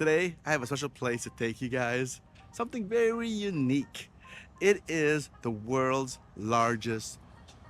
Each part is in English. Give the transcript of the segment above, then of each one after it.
Today, I have a special place to take you guys. Something very unique. It is the world's largest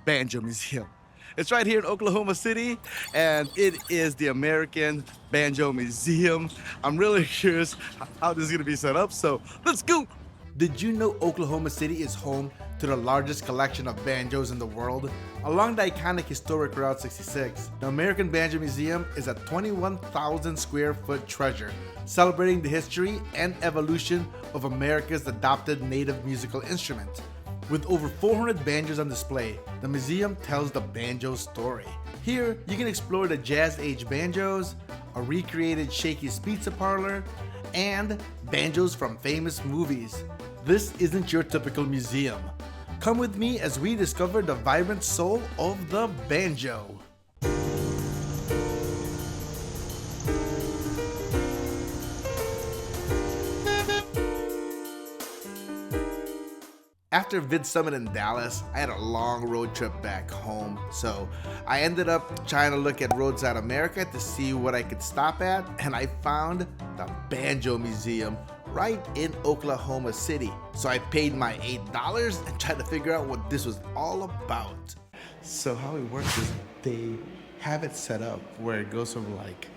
banjo museum. It's right here in Oklahoma City, and it is the American Banjo Museum. I'm really curious how this is gonna be set up, so let's go! Did you know Oklahoma City is home to the largest collection of banjos in the world? Along the iconic historic Route 66, the American Banjo Museum is a 21,000 square foot treasure, celebrating the history and evolution of America's adopted native musical instrument. With over 400 banjos on display, the museum tells the banjo story. Here, you can explore the jazz-age banjos, a recreated Shakey's Pizza Parlor, and banjos from famous movies. This isn't your typical museum. Come with me as we discover the vibrant soul of the banjo. After Vid Summit in Dallas, I had a long road trip back home, so I ended up trying to look at Roadside America to see what I could stop at, and I found the Banjo Museum right in Oklahoma City. So I paid my $8 and tried to figure out what this was all about. So how it works is they have it set up where it goes from like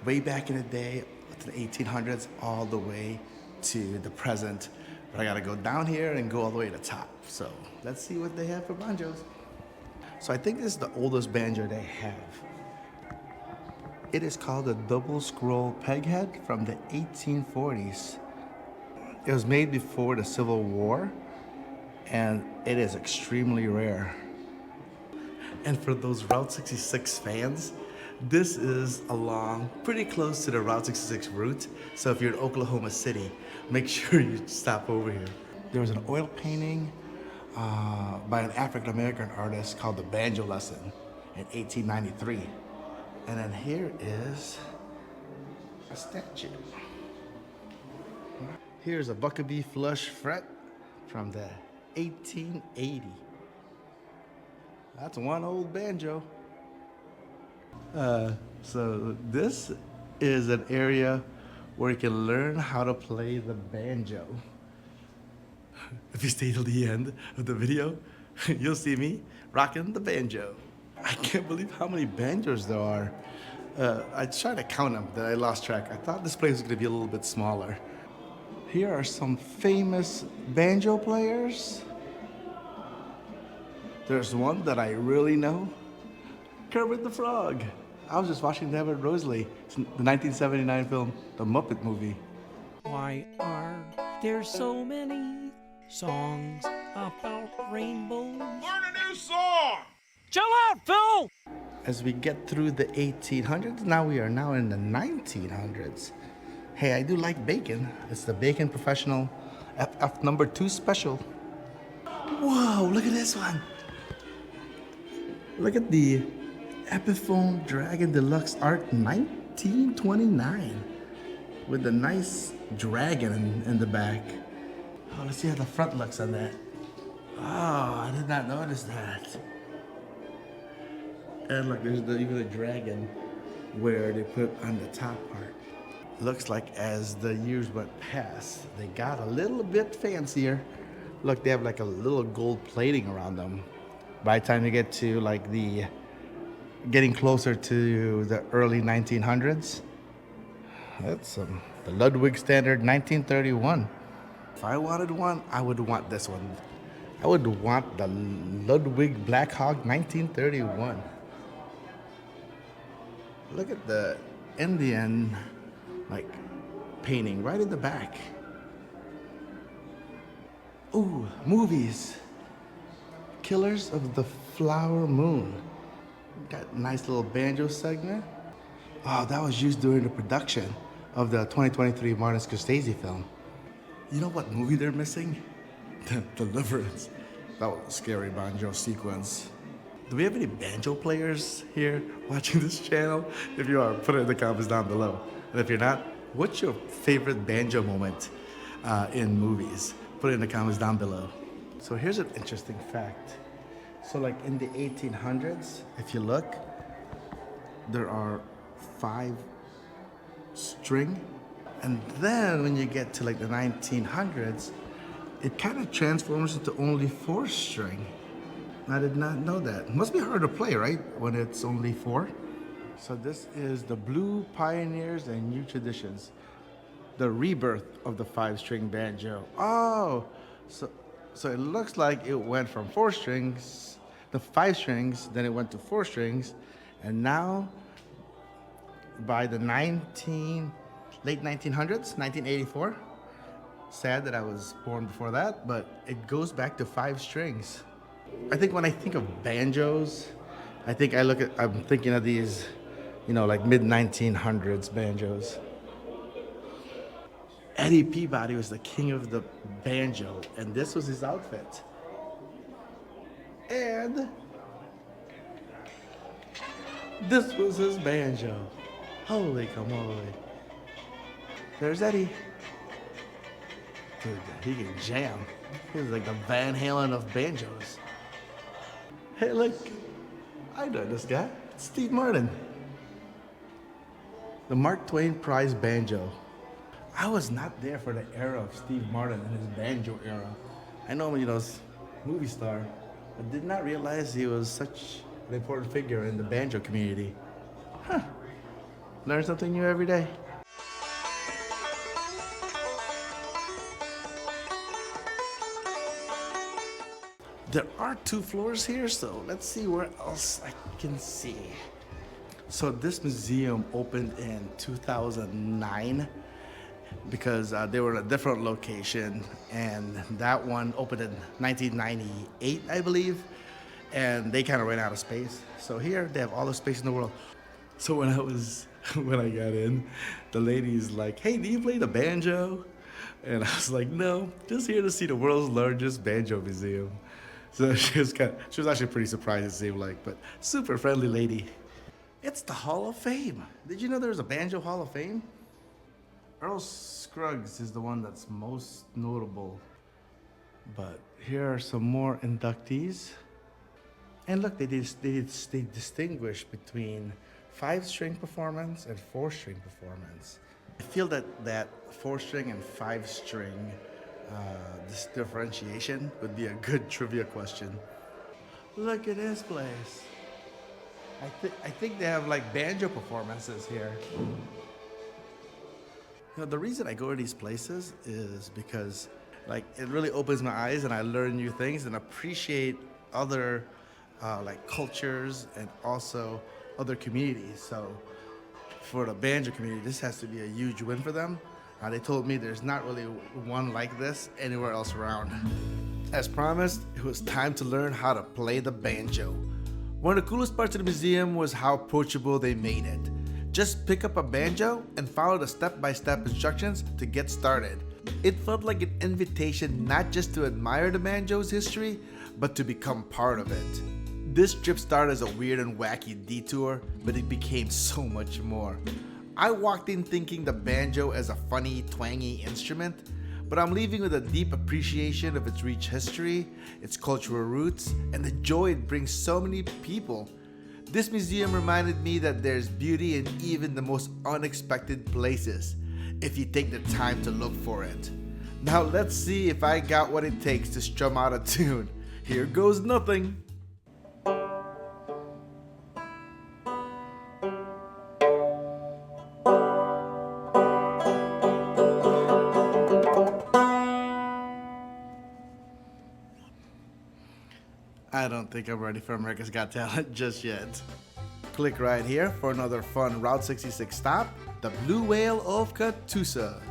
way back in the day to the 1800s all the way to the present. But I gotta go down here and go all the way to the top. So let's see what they have for banjos. So I think this is the oldest banjo they have. It is called a double scroll peghead from the 1840s. It was made before the Civil War, and it is extremely rare. And for those Route 66 fans, this is along pretty close to the Route 66 route. So if you're in Oklahoma City, make sure you stop over here. There was an oil painting by an African-American artist called The Banjo Lesson in 1893. And then here is a statue. Here's a Buckabee flush fret from the 1880. That's one old banjo. So this is an area where you can learn how to play the banjo. If you stay till the end of the video, you'll see me rocking the banjo. I can't believe how many banjos there are. I tried to count them, but I lost track. I thought this place was gonna be a little bit smaller. Here are some famous banjo players. There's one that I really know, Kermit the Frog. I was just watching that with Rosalie. It's the 1979 film, The Muppet Movie. Why are there so many songs about rainbows? Learn a new song! Chill out, Phil! As we get through the 1800s, now we are now in the 1900s. Hey, I do like bacon. It's the Bacon Professional FF number 2 special. Whoa, look at this one. Look at the Epiphone Dragon Deluxe Art 1929 with the nice dragon in the back. Oh, let's see how the front looks on that. Oh, I did not notice that. And look, there's even a dragon where they put on the top part. Looks like as the years went past, they got a little bit fancier. Look, they have like a little gold plating around them. By the time you get to like getting closer to the early 1900s, that's the Ludwig Standard 1931. If I wanted one, I would want this one. I would want the Ludwig Black Hawk 1931. Look at the Indian like painting right in the back. Ooh, movies. Killers of the Flower Moon. Got a nice little banjo segment. Oh, that was used during the production of the 2023 Martin Scorsese film. You know what movie they're missing? Deliverance. That was a scary banjo sequence. Do we have any banjo players here watching this channel? If you are, put it in the comments down below. And if you're not, what's your favorite banjo moment in movies? Put it in the comments down below. So here's an interesting fact. So like in the 1800s, if you look, there are 5 string And then when you get to like the 1900s, it kind of transforms into only 4-string. I did not know that. Must be hard to play, right? When it's only 4. So this is the Blue Pioneers and New Traditions. The rebirth of the 5-string banjo. Oh, so it looks like it went from 4 strings, the 5 strings, then it went to 4 strings, and now by the late 1900s, 1984. Sad that I was born before that, but it goes back to 5 strings. I think when I think of banjos, I'm thinking of these, like mid 1900s banjos. Eddie Peabody was the king of the banjo, and this was his outfit. And this was his banjo. Holy camole. There's Eddie. Dude, he can jam. He's like the Van Halen of banjos. Hey, look. I know this guy. It's Steve Martin. The Mark Twain Prize Banjo. I was not there for the era of Steve Martin and his banjo era. I know him, movie star, but did not realize he was such an important figure in the banjo community. Huh. Learn something new every day. There are 2 floors here, so let's see where else I can see. So this museum opened in 2009 because they were in a different location, and that one opened in 1998, I believe, and they kind of ran out of space. So here they have all the space in the world. So when I got in, the lady's like, "Hey, do you play the banjo?" And I was like, "No, just here to see the world's largest banjo museum." So she was actually pretty surprised, it seemed like, but super friendly lady. It's the Hall of Fame. Did you know there's a Banjo Hall of Fame? Earl Scruggs is the one that's most notable. But here are some more inductees. And look, they distinguish between 5-string performance and 4-string performance. I feel that 4-string and 5-string this differentiation would be a good trivia question. Look at this place. I think they have like banjo performances here. The reason I go to these places is because it really opens my eyes and I learn new things and appreciate other cultures and also other communities. So for the banjo community, this has to be a huge win for them. They told me there's not really one like this anywhere else around. As promised, it was time to learn how to play the banjo. One of the coolest parts of the museum was how approachable they made it. Just pick up a banjo and follow the step-by-step instructions to get started. It felt like an invitation not just to admire the banjo's history, but to become part of it. This trip started as a weird and wacky detour, but it became so much more. I walked in thinking the banjo as a funny, twangy instrument, but I'm leaving with a deep appreciation of its rich history, its cultural roots, and the joy it brings so many people. This museum reminded me that there's beauty in even the most unexpected places, if you take the time to look for it. Now let's see if I got what it takes to strum out a tune. Here goes nothing. I don't think I'm ready for America's Got Talent just yet. Click right here for another fun Route 66 stop, the Blue Whale of Catoosa.